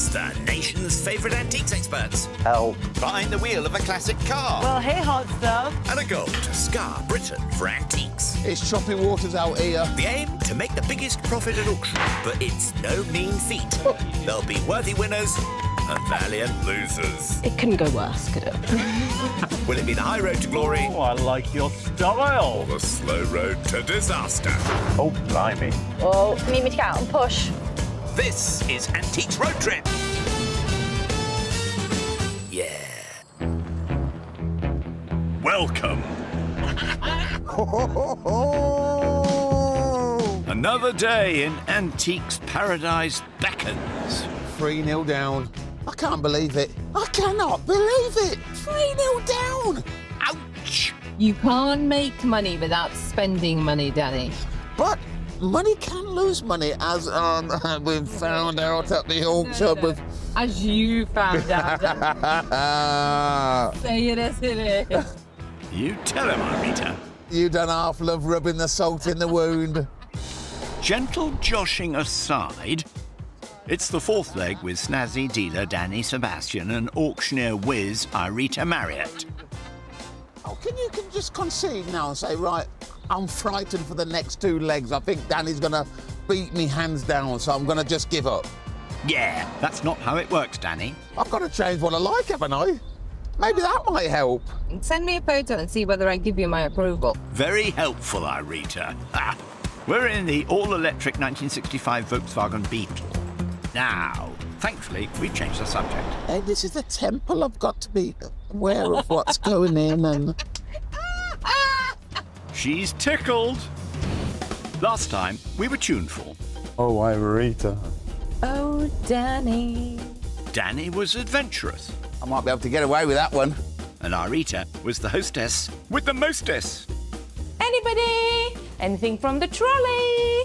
It's the nation's favourite antiques experts. Help. Behind the wheel of a classic car. Well, hey, hot stuff. And a goal to scar Britain for antiques. It's choppy waters out here. The aim, to make the biggest profit at auction. But it's no mean feat. There'll be worthy winners and valiant losers. It couldn't go worse, could it? Will it be the high road to glory? Oh, I like your style. Or the slow road to disaster? Oh, blimey. Oh, need me to get out and push? This is Antiques Road Trip. Yeah. Welcome. Another day in Antiques Paradise beckons. 3-0 down. I can't believe it. I cannot believe it. 3-0 down. Ouch! You can't make money without spending money, Danny. But money can lose money, as we've found out at the auction. With... As you found out. Say it as it is. You tell him, Irita. You done half love rubbing the salt in the wound. Gentle joshing aside, it's the fourth leg with snazzy dealer Danny Sebastian and auctioneer whiz Irita Marriott. Oh, can you just concede now and say, right, I'm frightened for the next 2 legs. I think Danny's going to beat me hands down, so I'm going to just give up. Yeah, that's not how it works, Danny. I've got to change what I like, haven't I? Maybe that might help. Send me a photo and see whether I give you my approval. Very helpful, Irita. Ah, we're in the all-electric 1965 Volkswagen Beetle. Now, thankfully, we've changed the subject. Hey, this is the temple. I've got to be aware of what's going in and... She's tickled. Last time, we were tuneful. Oh, Irita. Oh, Danny. Danny was adventurous. I might be able to get away with that one. And Irita was the hostess with the mostess. Anybody? Anything from the trolley?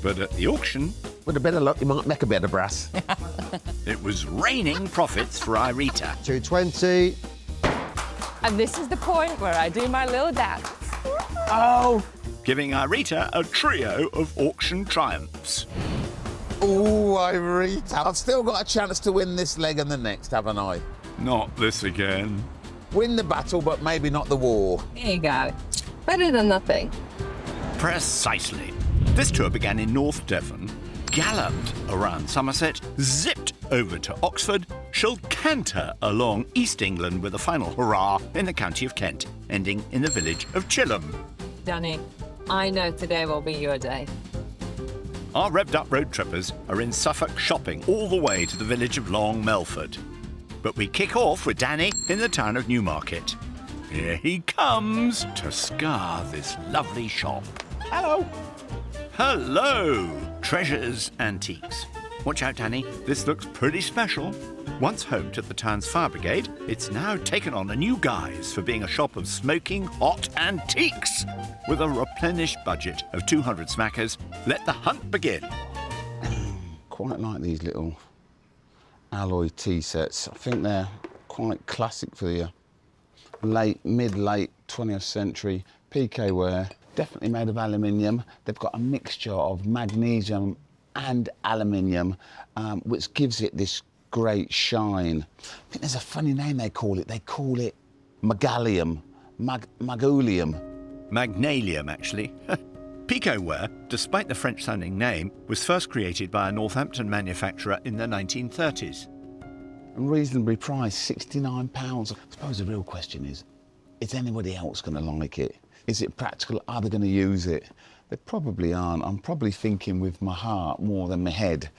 But at the auction, With a bit of luck, you might make a bit of brass. it was raining profits for Irita. 220. And this is the point where I do my little dance. Oh. Giving Irita a trio of auction triumphs. Oh, Irita. I've still got a chance to win this leg and the next, haven't I? Not this again. Win the battle, but maybe not the war. Here you go. Better than nothing. Precisely. This tour began in North Devon, galloped around Somerset, zipped over to Oxford, shall canter along East England with a final hurrah in the county of Kent, ending in the village of Chilham. Danny, I know today will be your day. Our revved-up road trippers are in Suffolk shopping all the way to the village of Long Melford. But we kick off with Danny in the town of Newmarket. Here he comes to scar this lovely shop. Hello. Hello, Treasures Antiques. Watch out, Danny. This looks pretty special. Once home to the town's fire brigade, it's now taken on a new guise for being a shop of smoking hot antiques. With a replenished budget of 200 smackers, let the hunt begin. Quite like these little alloy tea sets. I think they're quite classic for the mid-late 20th century PK ware. Definitely made of aluminium. They've got a mixture of magnesium and aluminium, which gives it this great shine. I think there's a funny name they call it. They call it magnalium. Magnalium, actually. Picot ware, despite the French-sounding name, was first created by a Northampton manufacturer in the 1930s. And reasonably priced, £69. I suppose the real question is anybody else going to like it? Is it practical? Are they going to use it? They probably aren't. I'm probably thinking with my heart more than my head,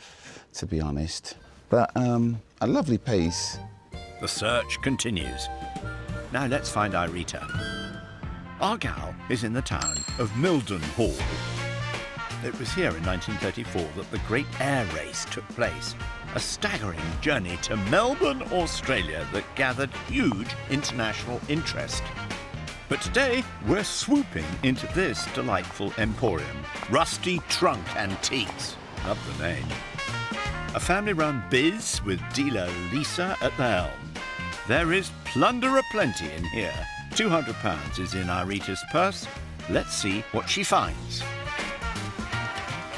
to be honest. But a lovely piece. The search continues. Now let's find Irita. Our gal is in the town of Mildenhall. It was here in 1934 that the Great Air Race took place, a staggering journey to Melbourne, Australia that gathered huge international interest. But today, we're swooping into this delightful emporium, Rusty Trunk Antiques. Love the name. A family-run biz with dealer Lisa at the helm. There is plunder aplenty in here. £200 is in Irita's purse. Let's see what she finds.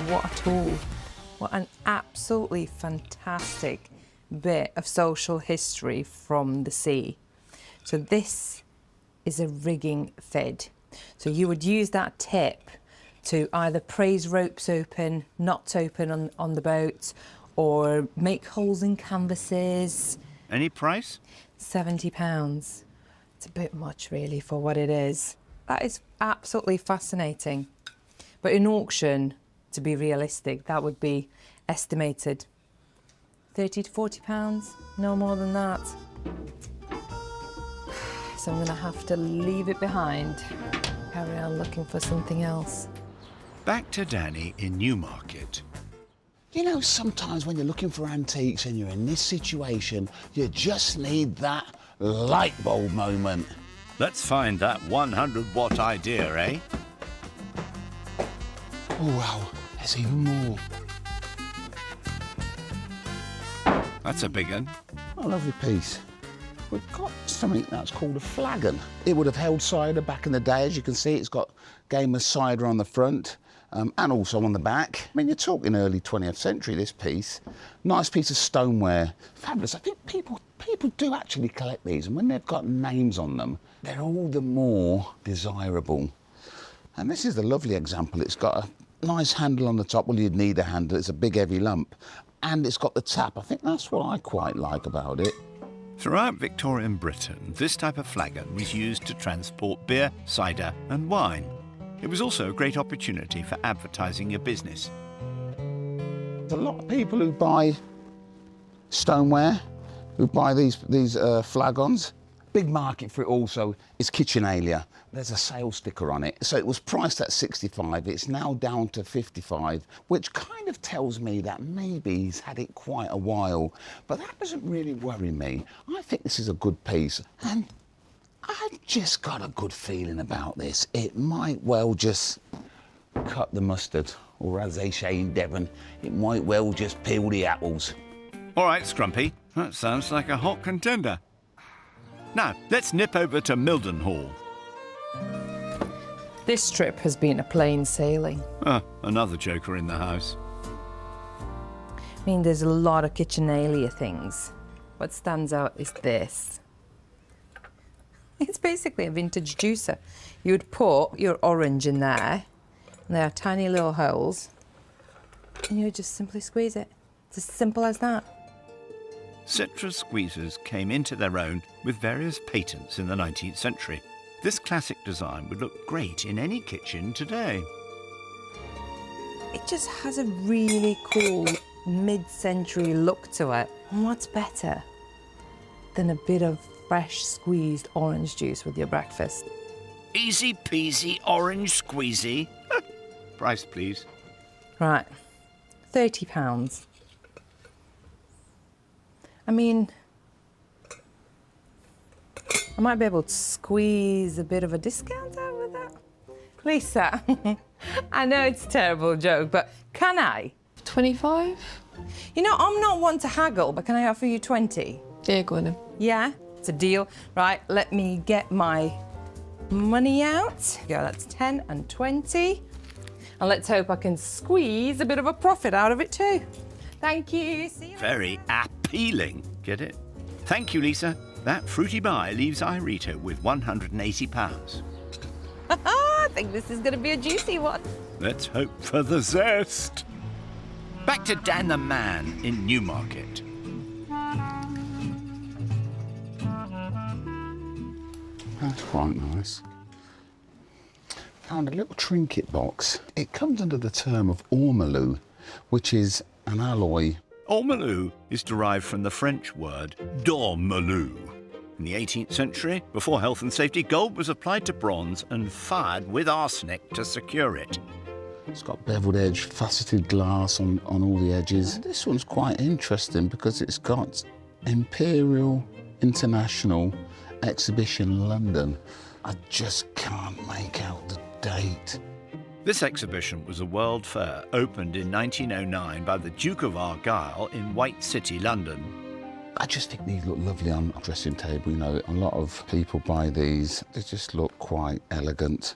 What a tool. What an absolutely fantastic bit of social history from the sea. So this is a rigging fid. So you would use that tip to either praise ropes open, knots open on the boat, or make holes in canvases. Any price? £70. It's a bit much really for what it is. That is absolutely fascinating. But in auction, to be realistic, that would be estimated £30 to £40, no more than that. So I'm gonna have to leave it behind, carry on looking for something else. Back to Danny in Newmarket. You know, sometimes when you're looking for antiques and you're in this situation, you just need that light bulb moment. Let's find that 100-watt idea, eh? Oh, wow, there's even more. That's a big one. Oh, lovely piece. We've got something that's called a flagon. It would have held cider back in the day. As you can see, it's got game of cider on the front and also on the back. I mean, you're talking early 20th century, this piece. Nice piece of stoneware. Fabulous. I think people do actually collect these, and when they've got names on them, they're all the more desirable. And this is the lovely example. It's got a nice handle on the top. Well, you'd need a handle. It's a big, heavy lump. And it's got the tap. I think that's what I quite like about it. Throughout Victorian Britain, this type of flagon was used to transport beer, cider and wine. It was also a great opportunity for advertising your business. There's a lot of people who buy stoneware, who buy these flagons. Big market for it also is Kitchenalia. There's a sale sticker on it. So it was priced at 65, it's now down to 55, which kind of tells me that maybe he's had it quite a while. But that doesn't really worry me. I think this is a good piece. And I've just got a good feeling about this. It might well just cut the mustard, or as they say in Devon, it might well just peel the apples. All right, Scrumpy, that sounds like a hot contender. Now, let's nip over to Mildenhall. This trip has been a plain sailing. Another joker in the house. I mean, there's a lot of Kitchenalia things. What stands out is this. It's basically a vintage juicer. You would put your orange in there, and there are tiny little holes, and you would just simply squeeze it. It's as simple as that. Citrus squeezers came into their own with various patents in the 19th century. This classic design would look great in any kitchen today. It just has a really cool mid-century look to it. And what's better than a bit of fresh squeezed orange juice with your breakfast? Easy peasy orange squeezy. Price, please. Right, £30. I mean, I might be able to squeeze a bit of a discount out with that. Lisa, I know it's a terrible joke, but can I? 25? You know, I'm not one to haggle, but can I offer you 20? Yeah, go on then. Yeah, it's a deal. Right, let me get my money out. Yeah, that's 10 and 20. And let's hope I can squeeze a bit of a profit out of it too. Thank you. See you later. Very appealing. Get it? Thank you, Lisa. That fruity buy leaves Irita with £180. I think this is going to be a juicy one. Let's hope for the zest. Back to Dan the Man in Newmarket. That's quite nice. Found a little trinket box. It comes under the term of ormolu, which is an alloy. Ormolu is derived from the French word dormelu. In the 18th century, before health and safety, gold was applied to bronze and fired with arsenic to secure it. It's got beveled edge, faceted glass on all the edges. This one's quite interesting because it's got Imperial International Exhibition London. I just can't make out the date. This exhibition was a world fair opened in 1909 by the Duke of Argyll in White City, London. I just think these look lovely on a dressing table. You know, a lot of people buy these. They just look quite elegant.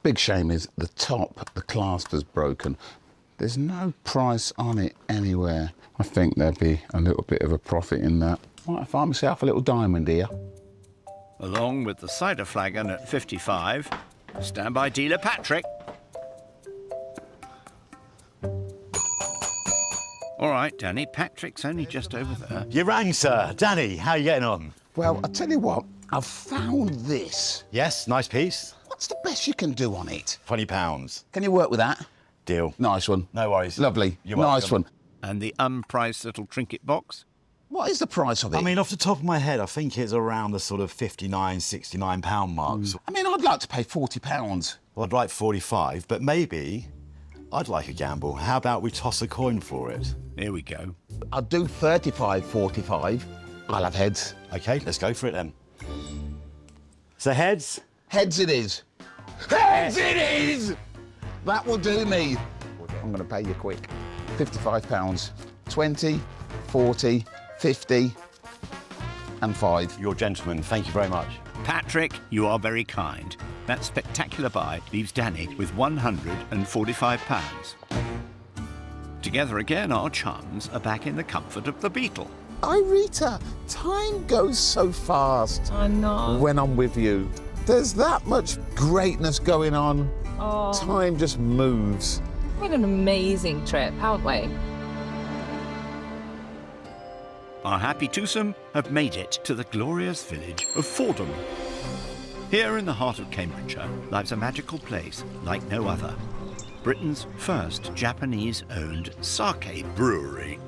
Big shame is the top, the clasp is broken. There's no price on it anywhere. I think there'd be a little bit of a profit in that. Might find myself a little diamond here. Along with the cider flagon at 55, stand by dealer Patrick. All right, Danny, Patrick's only just over there. You rang, sir. Danny, how you getting on? Well, I tell you what, I've found this. Yes, nice piece. What's the best you can do on it? £20. Can you work with that? Deal. Nice one. No worries. Lovely. You're nice welcome. one. And the unpriced little trinket box? What is the price of it? I mean, off the top of my head, I think it's around the sort of £59, £69 mark. I mean, I'd like to pay £40. Well, I'd like 45, but maybe I'd like a gamble. How about we toss a coin for it? Here we go. I'll do 35, 45. I'll have heads. OK, let's go for it then. So heads? Heads it is. Heads it is! That will do me. I'm going to pay you quick. £55. 20, 40, 50 and 5. You're a gentleman. Thank you very much. Patrick, you are very kind. That spectacular buy leaves Danny with £145. Together again, our chums are back in the comfort of the Beetle. Irita, time goes so fast I know. when I'm with you. There's that much greatness going on. Oh, Time just moves. what an amazing trip, haven't we? Our happy twosome have made it to the glorious village of Fordham. Here in the heart of Cambridgeshire lies a magical place like no other. Britain's first Japanese-owned sake brewery.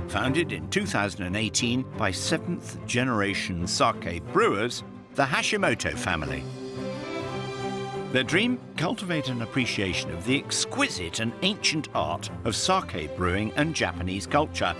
Founded in 2018 by 7th generation sake brewers, the Hashimoto family. Their dream? Cultivate an appreciation of the exquisite and ancient art of sake brewing and Japanese culture.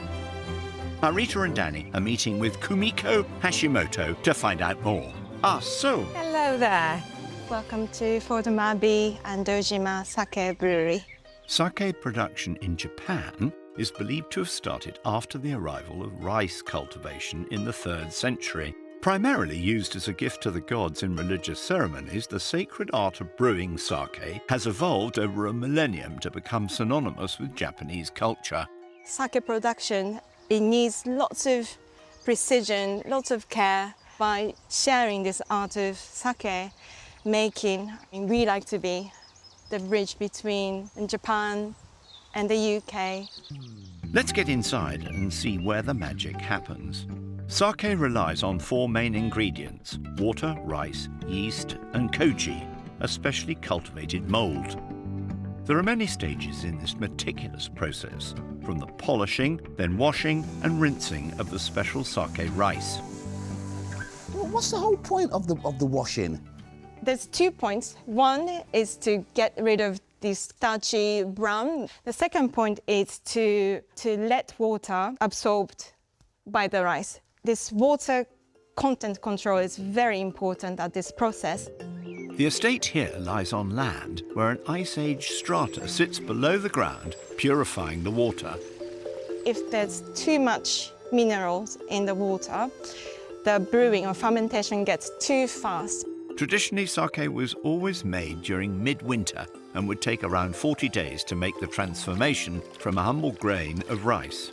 Irita and Danny are meeting with Kumiko Hashimoto to find out more. So, Hello there. Welcome to Fordham Abbey and Dojima Sake Brewery. sake production in Japan is believed to have started after the arrival of rice cultivation in the 3rd century. Primarily used as a gift to the gods in religious ceremonies, the sacred art of brewing sake has evolved over a millennium to become synonymous with Japanese culture. Sake production, it needs lots of precision, lots of care. By sharing this art of sake making, we like to be the bridge between Japan and the UK. Let's get inside and see where the magic happens. Sake relies on 4 main ingredients: water, rice, yeast, and koji, a specially cultivated mould. There are many stages in this meticulous process, from the polishing, then washing and rinsing of the special sake rice. What's the whole point of the washing? There's 2 points. One is to get rid of this starchy brown. The second point is to let water absorbed by the rice. This water content control is very important at this process. The estate here lies on land where an Ice Age strata sits below the ground, purifying the water. If there's too much minerals in the water, the brewing or fermentation gets too fast. Traditionally, sake was always made during midwinter and would take around 40 days to make the transformation from a humble grain of rice.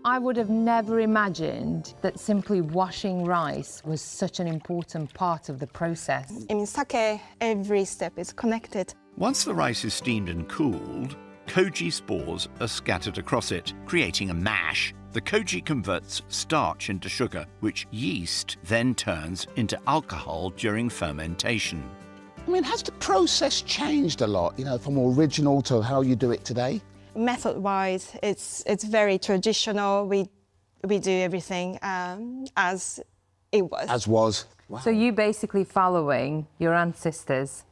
I would have never imagined that simply washing rice was such an important part of the process. In sake, every step is connected. Once the rice is steamed and cooled, koji spores are scattered across it, creating a mash. The koji converts starch into sugar, which yeast then turns into alcohol during fermentation. I mean, has the process changed a lot, you know, from original to how you do it today? Method-wise, it's very traditional. We do everything as it was. As was. Wow. So you basically following your ancestors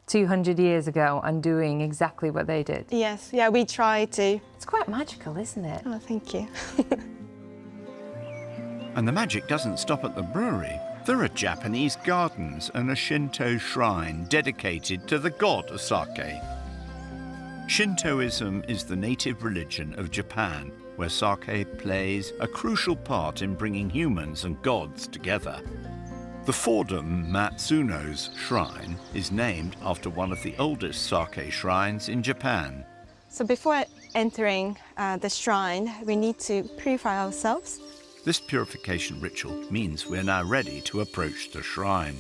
200 years ago and doing exactly what they did. Yes, yeah, we try to. It's quite magical, isn't it? Oh, thank you. And the magic doesn't stop at the brewery. There are Japanese gardens and a Shinto shrine dedicated to the god of sake. Shintoism is the native religion of Japan, where sake plays a crucial part in bringing humans and gods together. The Fordham Matsuno's shrine is named after one of the oldest sake shrines in Japan. So before entering the shrine, we need to purify ourselves. This purification ritual means we're now ready to approach the shrine.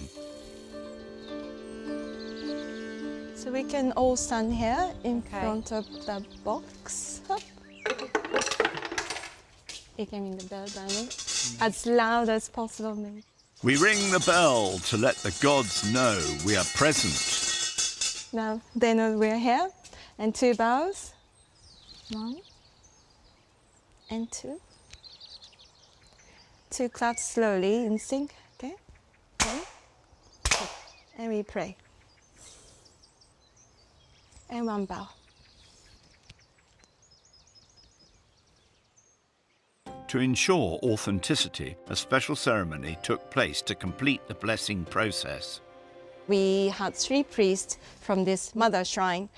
So we can all stand here in front of the box. You can ring the bell, Danny. As loud as possible, maybe. We ring the bell to let the gods know we are present. Now they know we're here. And 2 bows. 1 and 2. 2 claps slowly in sync. Okay? Okay. And we pray. And 1 bow. To ensure authenticity, a special ceremony took place to complete the blessing process. We had 3 priests from this mother shrine.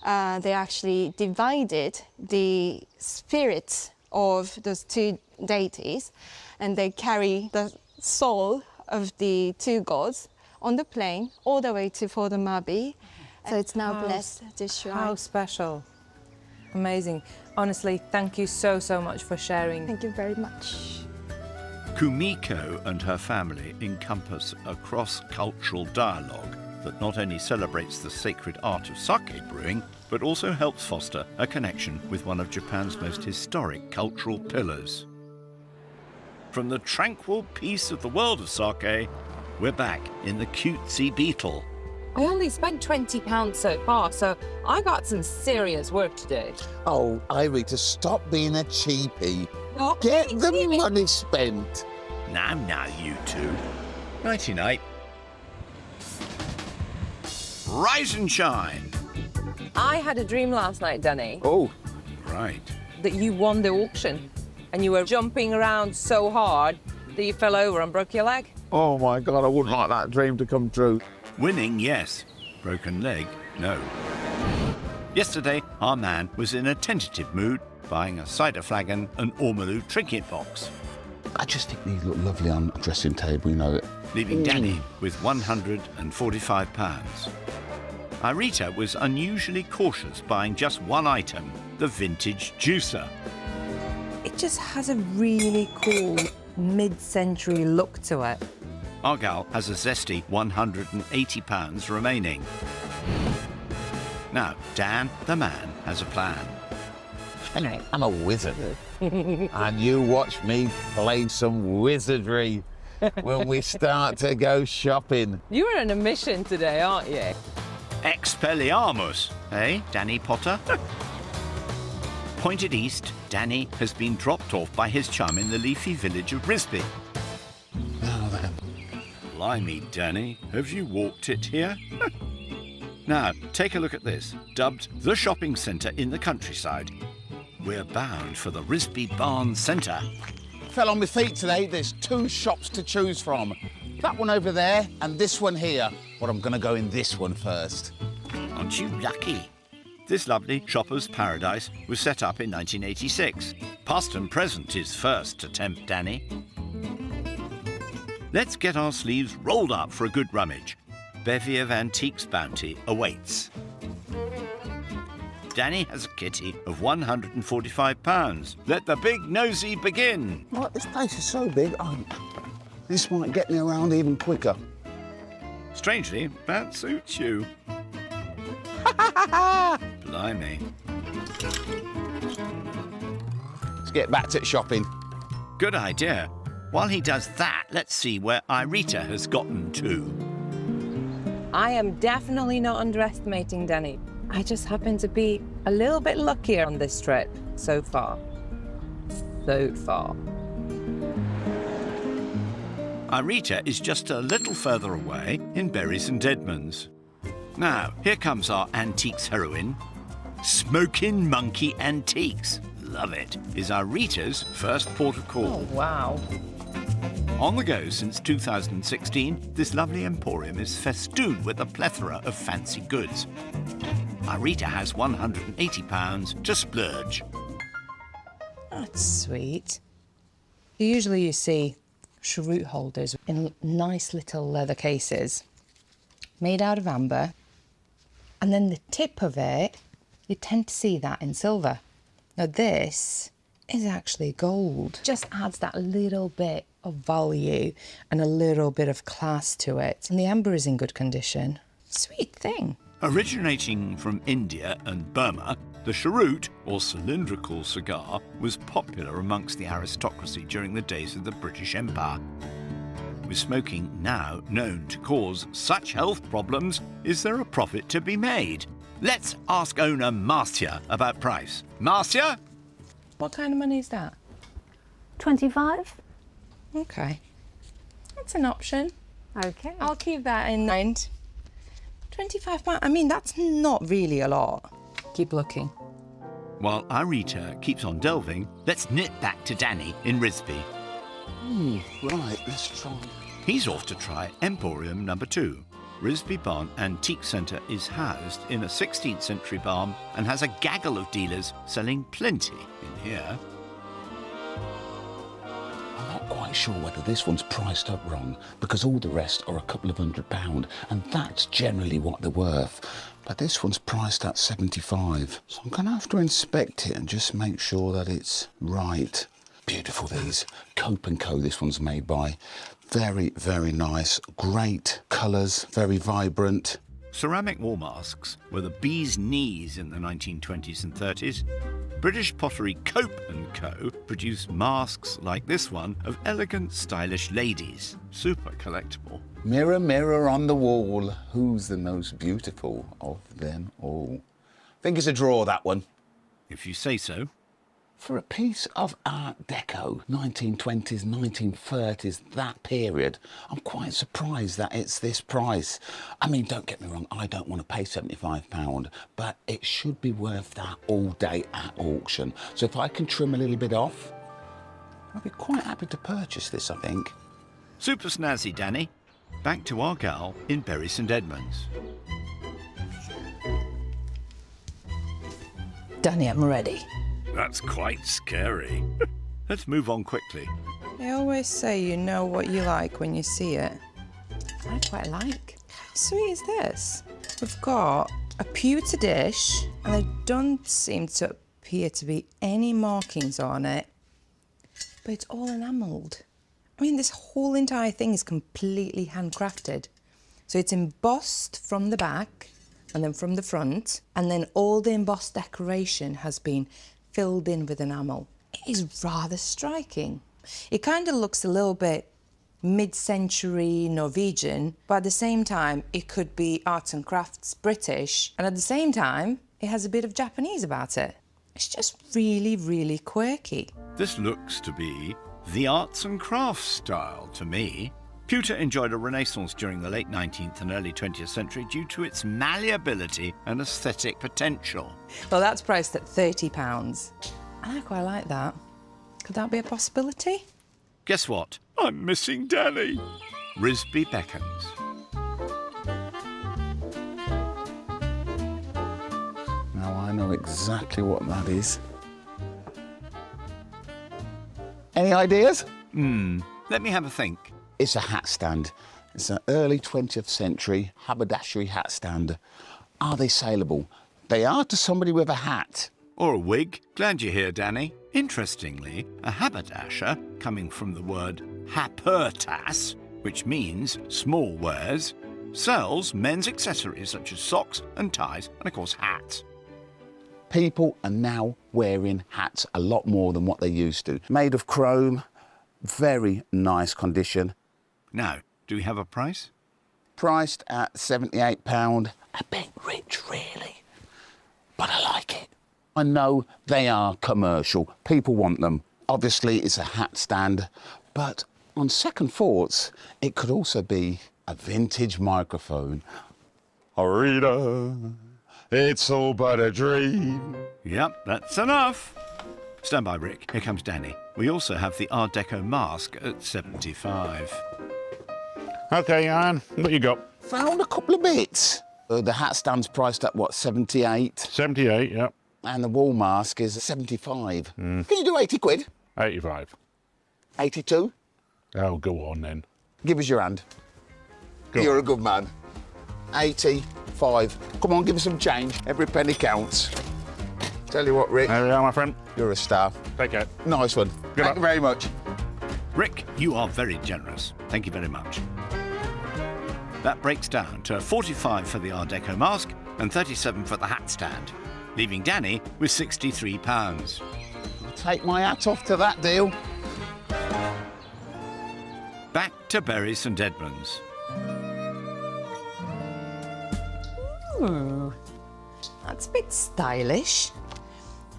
They actually divided the spirits of those 2 deities, and they carry the soul of the 2 gods on the plane all the way to Fordham Abbey. So it's now blessed, this shrine. How special. Amazing. Honestly, thank you so much for sharing. Thank you very much. Kumiko and her family encompass a cross-cultural dialogue that not only celebrates the sacred art of sake brewing, but also helps foster a connection with one of Japan's most historic cultural pillars. From the tranquil peace of the world of sake, we're back in the cutesy Beetle. I only spent £20 so far, so I got some serious work to do. Oh, Irita, stop being a cheapie. No, Get the seriously. money spent. Now, you two. Nighty-night. Rise and shine. I had a dream last night, Danny, Oh, Right. that you won the auction and you were jumping around so hard that you fell over and broke your leg. oh my God, I wouldn't like that dream to come true. Winning, yes. Broken leg, no. Yesterday, our man was in a tentative mood, buying a cider flagon and ormolu trinket box, I just think these look lovely on a dressing table, you know. leaving Danny with £145. Irita was unusually cautious, buying just 1 item, the vintage juicer. It just has a really cool mid-century look to it. Argal has a zesty £180 remaining. Now, Dan, the man, has a plan. Anyway, I'm a wizard. And you watch me play some wizardry when we start to go shopping. You were on a mission today, aren't you? Expelliarmus, eh, Danny Potter? Pointed east, Danny has been dropped off by his chum in the leafy village of Risby. Now then. Blimey, Danny, have you walked it here? Now, take a look at this. Dubbed the shopping centre in the countryside. We're bound for the Risby Barn Centre. Fell on my feet today. There's 2 shops to choose from. That one over there and this one here. But I'm going to go in this one first. Aren't you lucky? This lovely shopper's paradise was set up in 1986. Past and present is first to tempt Danny. Let's get our sleeves rolled up for a good rummage. Bevy of antiques bounty awaits. Danny has a kitty of £145. Let the big nosy begin. What? This place is so big. Oh, this might get me around even quicker. Strangely, that suits you. Blimey. Let's get back to shopping. Good idea. While he does that, let's see where Irita has gotten to. I am definitely not underestimating Danny. I just happen to be a little bit luckier on this trip so far. So far. Irita is just a little further away in Bury St Edmunds. Now, here comes our antiques heroine. Smokin' Monkey Antiques, love it, is Irita's first port of call. Oh, wow. On the go since 2016, this lovely emporium is festooned with a plethora of fancy goods. Irita has £180 to splurge. That's sweet. Usually you see cheroot holders in nice little leather cases made out of amber. And then the tip of it You tend to see that in silver. Now this is actually gold. Just adds that little bit of value and a little bit of class to it. And the amber is in good condition. Sweet thing. Originating from India and Burma, the cheroot, or cylindrical cigar, was popular amongst the aristocracy during the days of the British Empire. With smoking now known to cause such health problems, is there a profit to be made? Let's ask owner Marcia about price. Marcia? What kind of money is that? 25? Okay. That's an option. Okay. I'll keep that in mind. £25, I mean, that's not really a lot. Keep looking. While Irita keeps on delving, let's nip back to Danny in Risby. Right, let's try. He's off to try Emporium number 2. Risby Barn Antique Centre is housed in a 16th century barn and has a gaggle of dealers selling plenty in here. I'm not quite sure whether this one's priced up wrong because all the rest are a couple of £100 and that's generally what they're worth. But this one's priced at 75. So I'm going to have to inspect it and just make sure that it's right. Beautiful these. Cope & Co. this one's made by. Very, very nice. Great colours, very vibrant. Ceramic wall masks were the bee's knees in the 1920s and 30s. British pottery Cope & Co. produced masks like this one of elegant, stylish ladies. Super collectible. Mirror, mirror on the wall, who's the most beautiful of them all? Think it's a draw, that one. If you say so. For a piece of Art Deco, 1920s, 1930s, that period, I'm quite surprised that it's this price. I mean, don't get me wrong, I don't want to pay £75, but it should be worth that all day at auction. So if I can trim a little bit off, I'll be quite happy to purchase this, I think. Super snazzy, Danny. Back to our gal in Bury St Edmunds. Danny, I'm ready. That's quite scary. Let's move on quickly. They always say you know what you like when you see it. I quite like. How sweet is this? We've got a pewter dish, and there don't seem to appear to be any markings on it, but it's all enamelled. I mean, this whole entire thing is completely handcrafted. So it's embossed from the back and then from the front, and then all the embossed decoration has been filled in with enamel. It is rather striking. It kind of looks a little bit mid-century Norwegian, but at the same time, it could be arts and crafts British, and at the same time, it has a bit of Japanese about it. It's just really, really quirky. This looks to be the arts and crafts style to me. Pewter enjoyed a renaissance during the late 19th and early 20th century due to its malleability and aesthetic potential. Well, that's priced at £30. And I quite like that. Could that be a possibility? Guess what? I'm missing Danny. Risby beckons. Now I know exactly what that is. Any ideas? Let me have a think. It's a hat stand. It's an early 20th century haberdashery hat stand. Are they saleable? They are to somebody with a hat. Or a wig. Glad you're here, Danny. Interestingly, a haberdasher, coming from the word hapertas, which means small wares, sells men's accessories such as socks and ties and, of course, hats. People are now wearing hats a lot more than what they used to. Made of chrome, very nice condition. Now, do we have a price? Priced at £78. A bit rich, really. But I like it. I know they are commercial. People want them. Obviously, it's a hat stand. But on second thoughts, it could also be a vintage microphone. Irita, it's all but a dream. Yep, that's enough. Stand by, Rick. Here comes Danny. We also have the Art Deco mask at 75. Okay, Ian, what you got? Found a couple of bits. The hat stand's priced at, what, 78? 78, yep. And the wall mask is 75. Can you do 80 quid? 85. 82? Oh, go on then. Give us your hand. Go You're on. a good man. 85. Come on, give us some change. Every penny counts. Tell you what, Rick, There we are, my friend. you're a star. Take care. Nice one. Good Thank luck. you very much. Rick, you are very generous. Thank you very much. That breaks down to 45 for the Art Deco mask and 37 for the hat stand, leaving Danny with £63. I'll take my hat off to that deal. Back to Bury St Edmunds. Ooh, that's a bit stylish.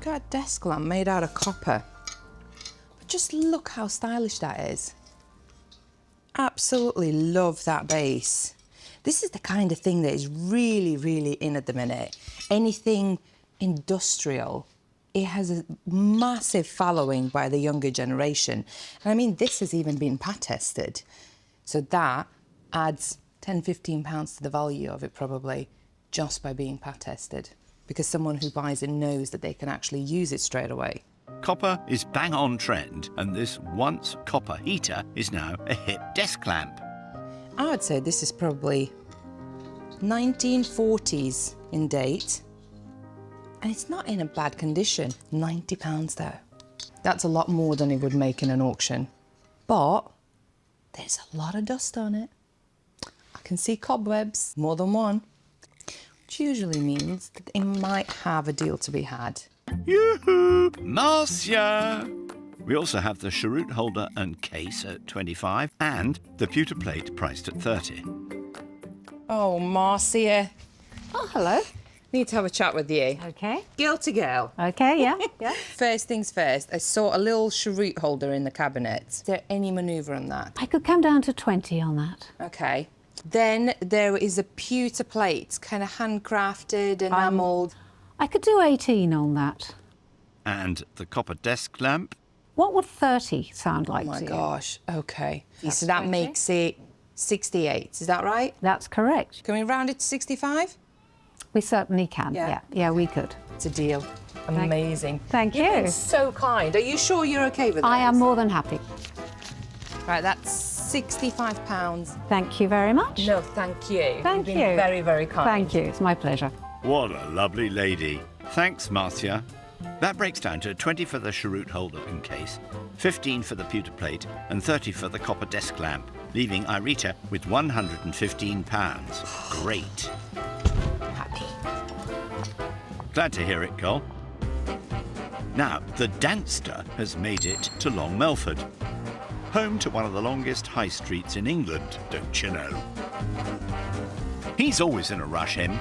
Got a desk lamp made out of copper. But just look how stylish that is. Absolutely love that base. This is the kind of thing that is really, really in at the minute. Anything industrial. It has a massive following by the younger generation. And I mean, this has even been pat tested. So that adds 10, 15 pounds to the value of it probably, just by being pat tested. Because someone who buys it knows that they can actually use it straight away. Copper is bang on trend, and this once copper heater is now a hip desk lamp. I would say this is probably 1940s in date. And it's not in a bad condition. £90 though. That's a lot more than it would make in an auction. But there's a lot of dust on it. I can see cobwebs, more than one. Which usually means that it might have a deal to be had. Yoo-hoo! Marcia! We also have the cheroot holder and case at 25 and the pewter plate priced at 30. Oh, Marcia. Oh, hello. Need to have a chat with you. Okay. Guilty girl. Okay, yeah, yeah. First things first, I saw a little cheroot holder in the cabinet. Is there any manoeuvre on that? I could come down to 20 on that. Okay. Then there is a pewter plate, kind of handcrafted, enamelled. I could do 18 on that. And the copper desk lamp. What would 30 sound like Oh my to you? gosh, okay. That's So that 20. makes it 68, is that right? That's correct. Can we round it to 65? We certainly can, Yeah. yeah, we could. It's a deal. Amazing. Thank You've you. been so kind. Are you sure you're okay with that? I am more than happy. Right, that's £65. Thank you very much. No, thank you. Thank You've you. been very, very kind. Thank you, it's my pleasure. What a lovely lady. Thanks, Marcia. That breaks down to 20 for the cheroot holder and case, 15 for the pewter plate, and 30 for the copper desk lamp, leaving Irita with £115. Great. Happy. Glad to hear it, Cole. Now, the Danster has made it to Long Melford, home to one of the longest high streets in England, don't you know? He's always in a rush, him.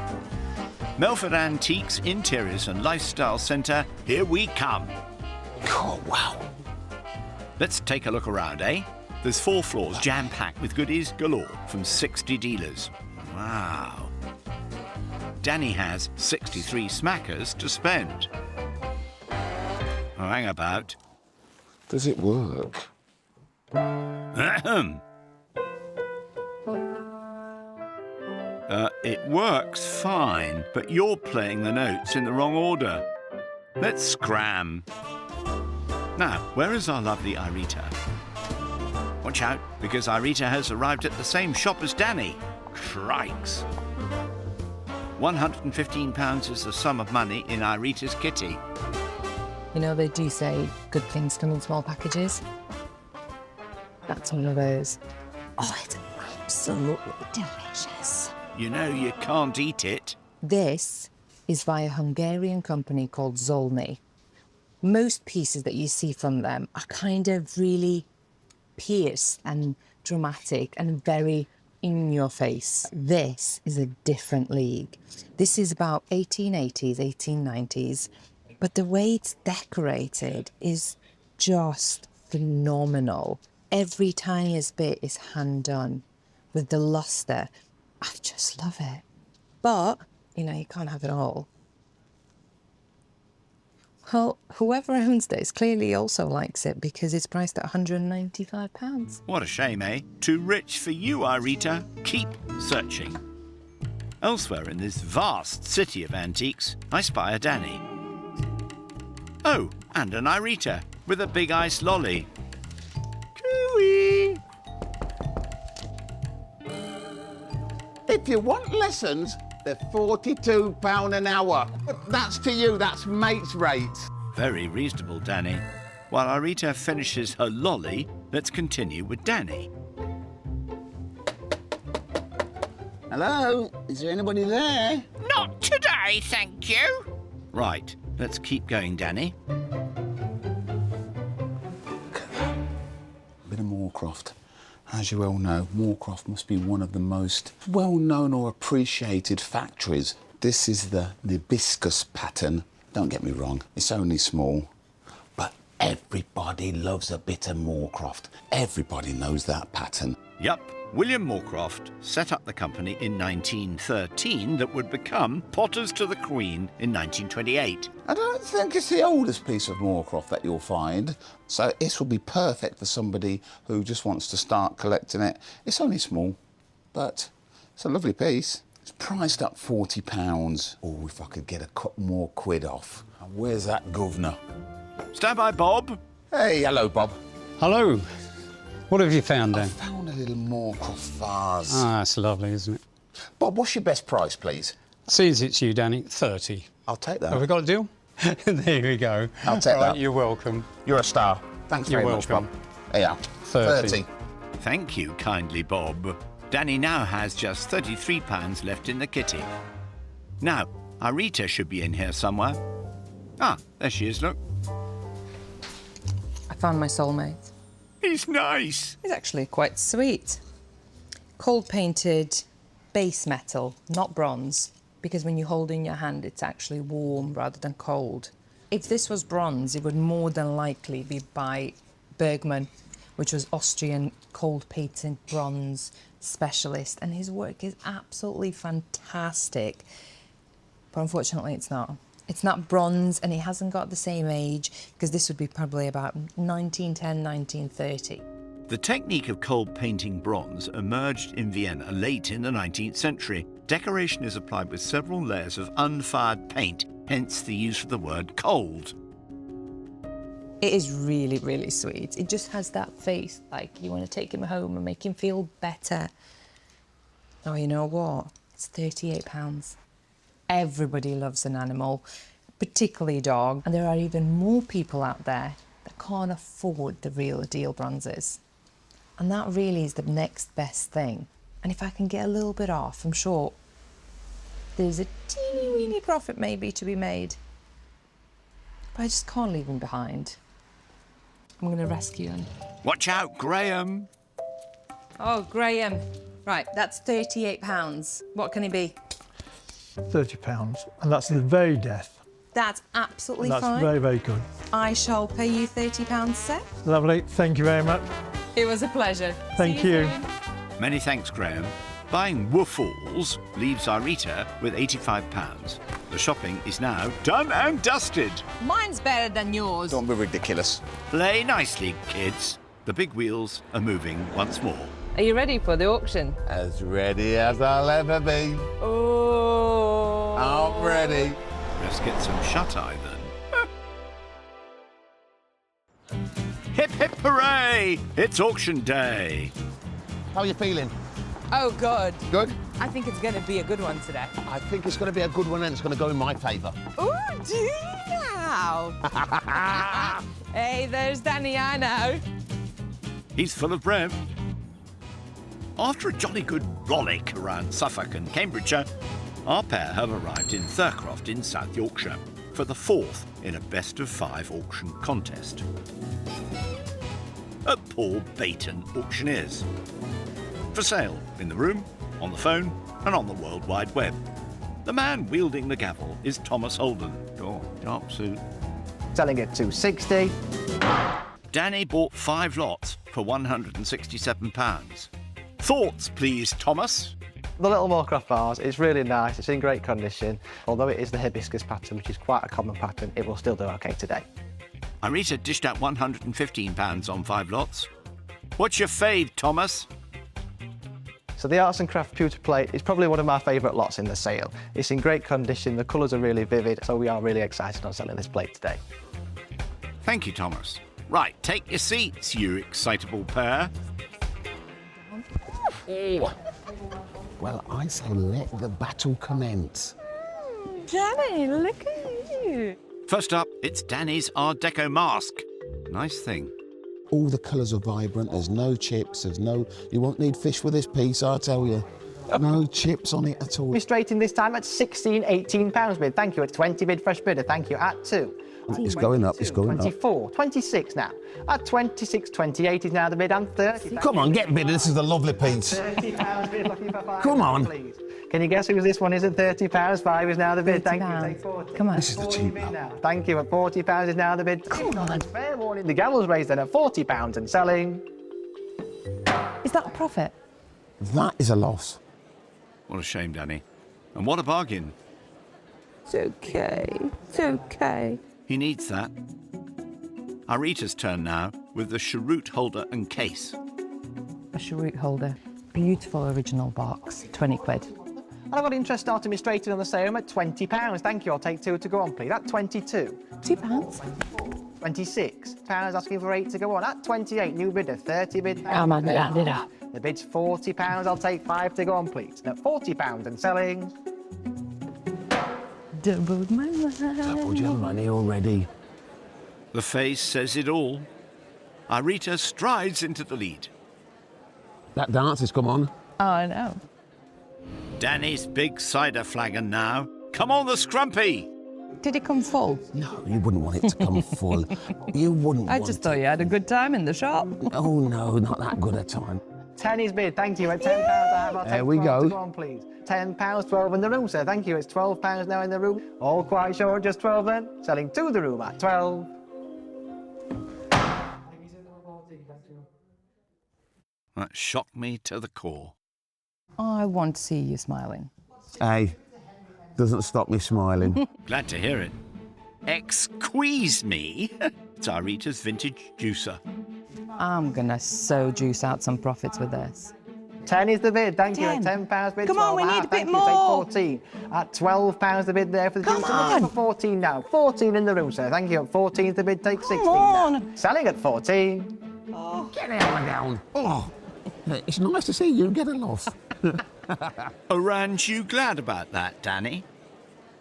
Melford Antiques Interiors and Lifestyle Centre, here we come. Oh, wow. Let's take a look around, eh? There's 4 floors jam-packed with goodies galore from 60 dealers. Wow. Danny has 63 smackers to spend. Oh, hang about. Does it work? Ahem. It works fine, but you're playing the notes in the wrong order. Let's scram. Now, where is our lovely Irita? Watch out, because Irita has arrived at the same shop as Danny. Crikes. £115 is the sum of money in Irita's kitty. You know, they do say good things come in small packages. That's one of those. Oh, it's absolutely delicious. You know you can't eat it. This is by a Hungarian company called Zolny. Most pieces that you see from them are kind of really pierced and dramatic and very in your face. This is a different league. This is about 1880s, 1890s, but the way it's decorated is just phenomenal. Every tiniest bit is hand done with the luster. I just love it. But, you know, you can't have it all. Well, whoever owns this clearly also likes it because it's priced at £195. What a shame, eh? Too rich for you, Irita. Keep searching. Elsewhere in this vast city of antiques, I spy a Danny. Oh, and an Irita with a big ice lolly. Cooey! If you want lessons, They're £42 an hour. That's to you, that's mate's rate. Very reasonable, Danny. While Irita finishes her lolly, let's continue with Danny. Hello? Is there anybody there? Not today, thank you. Right, let's keep going, Danny. Bit of Moorcroft. As you well know, Moorcroft must be one of the most well-known or appreciated factories. This is the hibiscus pattern. Don't get me wrong, it's only small. But everybody loves a bit of Moorcroft. Everybody knows that pattern. Yup, William Moorcroft set up the company in 1913 that would become Potters to the Queen in 1928. I don't think it's the oldest piece of Moorcroft that you'll find, so this will be perfect for somebody who just wants to start collecting it. It's only small, but it's a lovely piece. It's priced at £40. Oh, if I could get a couple more quid off. Where's that governor? Stand by, Bob. Hey, hello, Bob. Hello. What have you found I then? found a little Moorcroft vase. Ah, that's lovely, isn't it? Bob, what's your best price, please? Since it's you, Danny, 30. I'll take that. Have we got a deal? There we go. I'll take that. You're welcome. You're a star. Thanks You're very much, Bob. welcome. There you are. 30. Thank you kindly, Bob. Danny now has just £33 left in the kitty. Now, Irita should be in here somewhere. Ah, there she is, look. I found my soulmate. He's nice. It's actually quite sweet. Cold painted base metal, not bronze, because when you hold it in your hand, it's actually warm rather than cold. If this was bronze, it would more than likely be by Bergman, which was Austrian cold painted bronze specialist, and his work is absolutely fantastic. But unfortunately, it's not. It's not bronze, and it hasn't got the same age, because this would be probably about 1910, 1930. The technique of cold painting bronze emerged in Vienna late in the 19th century. Decoration is applied with several layers of unfired paint, hence the use of the word cold. It is really, really sweet. It just has that face, like you want to take him home and make him feel better. Oh, you know what? It's £38. Everybody loves an animal, particularly a dog. And there are even more people out there that can't afford the real deal bronzes. And that really is the next best thing. And if I can get a little bit off, I'm sure there's a teeny weeny profit maybe to be made. But I just can't leave him behind. I'm going to rescue him. Watch out, Graham. Oh, Graham. Right, that's £38. What can he be? £30, and that's the very death. That's absolutely That's fine. very, very good. I shall pay you £30, sir. Lovely, thank you very much. It was a pleasure. Thank See you. soon. Many thanks, Graham. Buying woofles leaves Irita with £85. The shopping is now done and dusted. Mine's better than yours. Don't be ridiculous. Play nicely, kids. The big wheels are moving once more. Are you ready for the auction? As ready as I'll ever be. Oh. I'm ready. Let's get some shut-eye then. Hip hip hooray! It's auction day. How are you feeling? Oh, God. Good? I think it's going to be a good one today. I think it's going to be a good one and it's going to go in my favour. Oh, do you now? Hey, there's Danny, I know. He's full of breath. After a jolly good rollick around Suffolk and Cambridgeshire, our pair have arrived in Thurcroft in South Yorkshire for the fourth in a best-of-5 auction contest at Paul Bayton Auctioneers. For sale in the room, on the phone and on the World Wide Web. The man wielding the gavel is Thomas Holden. Oh, dark suit. Selling at £260. Danny bought 5 lots for £167. Thoughts, please, Thomas? The little Moorcroft vase is really nice, it's in great condition. Although it is the hibiscus pattern, which is quite a common pattern, it will still do okay today. Irita dished out £115 on 5 lots. What's your fave, Thomas? So the Arts and Craft pewter plate is probably one of my favourite lots in the sale. It's in great condition, the colours are really vivid, so we are really excited on selling this plate today. Thank you, Thomas. Right, take your seats, you excitable pair. Oh, Well, I say let the battle commence. Danny, look at you. First up, it's Danny's Art Deco mask. Nice thing. All the colours are vibrant, there's no chips, you won't need fish with this piece, I tell you. No chips on it at all. We're straight in this time at 16, 18 pounds bid. Thank you. At 20 bid, fresh bidder. Thank you. At 2. It's going up, it's going up. 24, 26 now. At 26, 28 is now the bid, and 30. Come on, get bid, this is a lovely piece. £30 bid, looking for 5. Come on. Please. Can you guess who this one is at £30? 5 is now the bid. Thank you. £30. Take 40. Come on. This is the 40 cheap bid one. now. Thank you. At £40 is now the bid. Come on. Fair warning. The gavel's raised then at £40 and selling. Is that a profit? That is a loss. What a shame, Danny. And what a bargain. It's okay. It's okay. He needs that. Irita's turn now with the cheroot holder and case. A cheroot holder. Beautiful original box. 20 quid. And I've got interest starting me straight in on the sale at £20. Thank you. I'll take 2 to go on, please. At 22. £2. 26 pounds, asking for 8 to go on. At 28, new bidder, 30 bid. I'm on it up. The bid's £40. I'll take 5 to go on, please. At £40 and selling. Doubled my money. Doubled your money already. The face says it all. Irita strides into the lead. That dance has come on. Oh, I know. Danny's big cider flagon now. Come on, the scrumpy! Did it come full? No, you wouldn't want it to come full. You wouldn't I want just thought you had a good time in the shop. Oh, no, not that good a time. 10 is bid, thank you. At £10 I have, I'll take There we 12 go. to go on, please. £10, 12 in the room, sir. Thank you. It's £12 now in the room. All quite sure, just 12 then. Selling to the room at 12. That shocked me to the core. I want to see you smiling. Hey, doesn't stop me smiling. Glad to hear it. Exqueeze me. It's Irita's vintage juicer. I'm gonna so juice out some profits with this. 10 is the bid, thank you. 10. At £10 bid, Come 12 on, we and need half, a bit thank you. more. Take 14. At £12 the bid there for the Come juice. on. For 14 now. 14 in the room, sir. Thank you. At 14 the bid, take 16 on. now. Selling at 14. Get out down. Oh, it's nice to see you get a loss. Aren't you glad about that, Danny?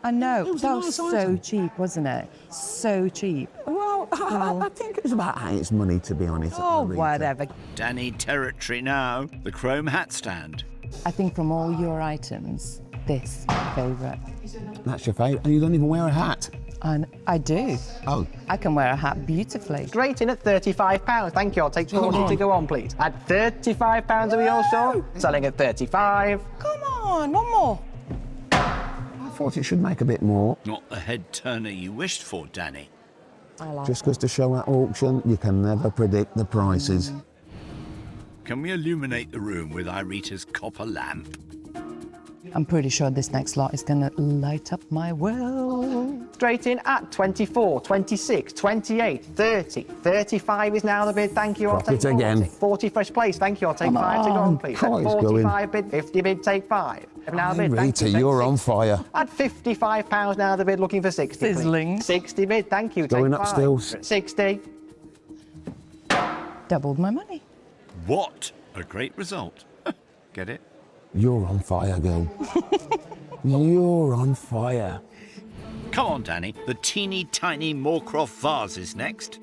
I know. was That a was nice so item. cheap, wasn't it? So cheap. Well, I think it was about 8's money, to be honest. Oh, Irita. whatever. Danny territory now. The chrome hat stand. I think from all your items, this my favourite. That's your favourite, and you don't even wear a hat. And I do. Oh, I can wear a hat beautifully. Straight in at £35. Thank you. I'll take 40 on. to go on, please. At £35, are we all sure? Selling at 35. Come on, one more. I thought it should make a bit more. Not the head turner you wished for, Danny. I like Just because to show at auction, you can never predict the prices. Can we illuminate the room with Irita's copper lamp? I'm pretty sure this next lot is going to light up my world. Straight in at 24, 26, 28, 30, 35 is now the bid. Thank you. I'll Profit take 40. again. 40 fresh place. Thank you. I'll take Come 5 to go on. on, please. Oh, At it's 45 bid, 50 bid, take 5. Now bid. Thank you. Irita, Take you're 6. on fire. At £55 now the bid, looking for 60. please. Sizzling. 60 bid. Thank you. Going take up 5. stills. At 60. Doubled my money. What a great result. Get it? You're on fire, girl. You're on fire. Come on, Danny. The teeny tiny Moorcroft vase is next.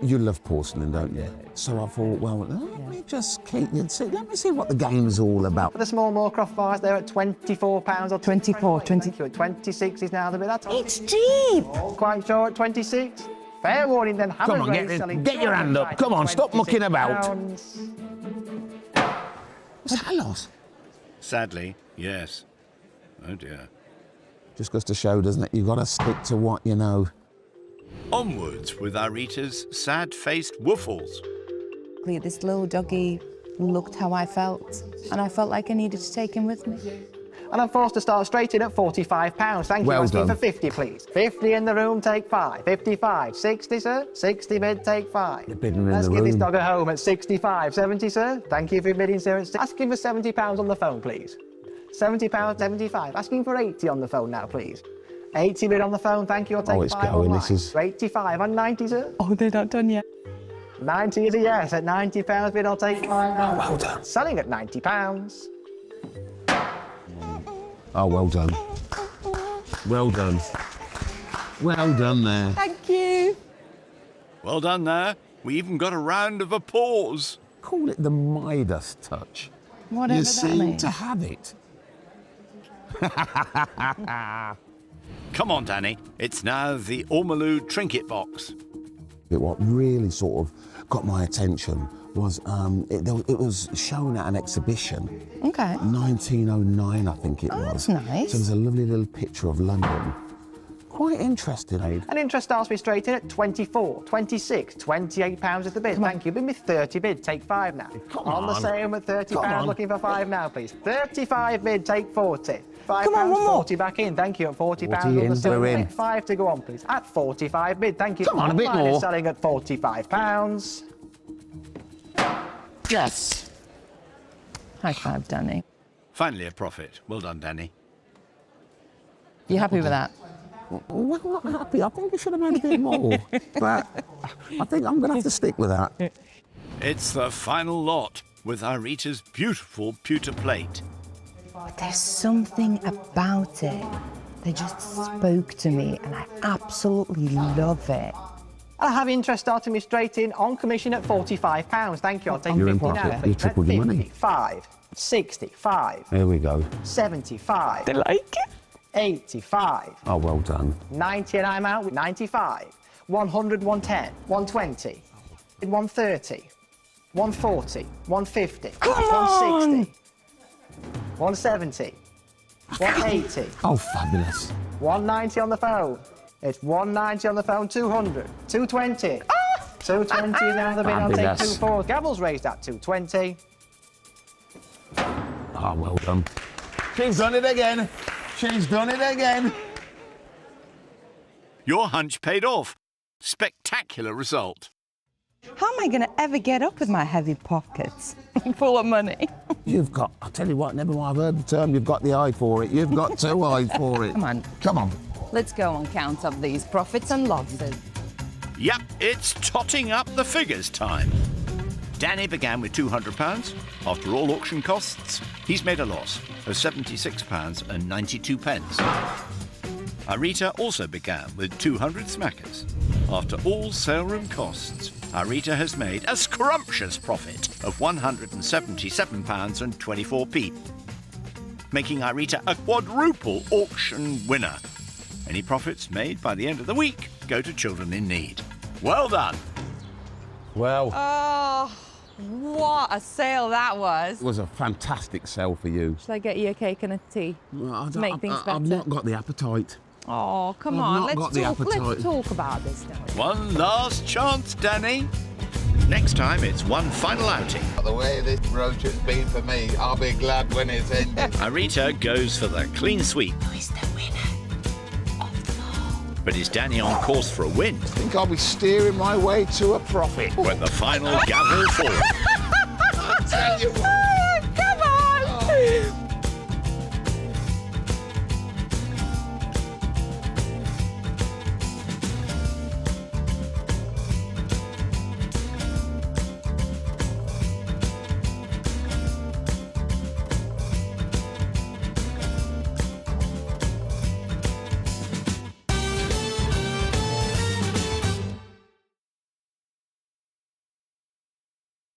You love porcelain, don't you? So I thought, well, let me just keep you. Let me see what the game's all about. For the small Moorcroft vase, they're at £24. Or 24, 20. Thank you. At 26 is now the bid. That's It's cheap. quite sure at 26. Fair warning then. Come on, get your hand up. Come on, stop mucking about. Was that a loss? Sadly, yes. Oh dear. Just goes to show, doesn't it? You've got to stick to what you know. Onwards with Irita's sad-faced woofles. This little doggy looked how I felt, and I felt like I needed to take him with me. And I'm forced to start straight in at £45. Thank you. Well Asking done. for 50, please. 50 in the room, take 5. 55. 60, sir. 60 bid, take 5. You're bidding in Let's the give this room. dog a home at 65. 70, sir. Thank you for bidding, sir. Asking for £70 on the phone, please. £70, 75. Asking for 80 on the phone now, please. 80 bid on the phone, thank you. I'll take Oh, it's 5 going, online. this is- 85 and 90, sir. Oh, they're not done yet. 90 is a yes. At £90 bid, I'll take mine now. Well done. Selling at £90. Oh, well done. Well done. Well done there. Thank you. Well done there. We even got a round of applause. Call it the Midas touch. Whatever You that seem means. to have it. Come on, Danny. It's now the Ormolu trinket box. What really sort of got my attention was it was shown at an exhibition. Okay. 1909, I think it was. That's nice. So there's a lovely little picture of London. Quite interesting, eh? And interest starts me straight in at 24, 26, £28 is the bid. Thank you. Bid me 30 bid, take 5 now. Come on the on. sale at £30, Come on. looking for 5 now, please. 35 bid, take 40. £5, Come on, one more. 40 back in. Thank you. At £40 40 on the in, sale. we're in. 5 to go on, please. At 45 bid, thank you. Come on, a bit Mine is more. selling at £45. Yes. High five, Danny. Finally a profit. Well done, Danny. You happy with that? Well, not happy. I think I should have made a bit more. But I think I'm going to have to stick with that. It's the final lot with Irita's beautiful pewter plate. There's something about it that just spoke to me, and I absolutely love it. I have interest starting me straight in on commission at £45. Thank you. I'll take You're 50 in now, profit. please. You tripled your money. 55, 65, Here we go. 75. They like it. 85, Oh, well done. 90, and I'm out with 95, 100, 110, 120, 130, 140, 150, 160, 170, 180, Oh, fabulous. 190 on the phone. It's 190 on the phone, 200, 220. 220 is now the bid. I'll take Fabulous. 24. Gavel's raised at 220. Oh, well done. She's done it again. She's done it again. Your hunch paid off. Spectacular result. How am I going to ever get up with my heavy pockets full of money? You've got, I'll tell you what, never mind, I've heard the term, you've got the eye for it. You've got 2 eyes for it. Come on. Come on. Let's go and count up these profits and losses. Yep, it's totting up the figures time. Danny began with £200. After all auction costs, he's made a loss of £76.92. Irita also began with 200 smackers. After all sale room costs, Irita has made a scrumptious profit of £177.24, making Irita a quadruple auction winner. Any profits made by the end of the week go to children in need. Well done. Well, Oh, what a sale that was. it was a fantastic sell for you. Shall I get you a cake and a tea? Well, To make things I've better. not got the appetite. Oh, come I've on. not got the Let's appetite. talk about this now. One last chance, Danny. Next time, it's one final outing. The way this roach has been for me, I'll be glad when it's ended. Irita goes for the clean sweep. Who is the winner of them all? But is Danny on course for a win I think I'll be steering my way to a profit. when the final gavel falls? I'll tell you what.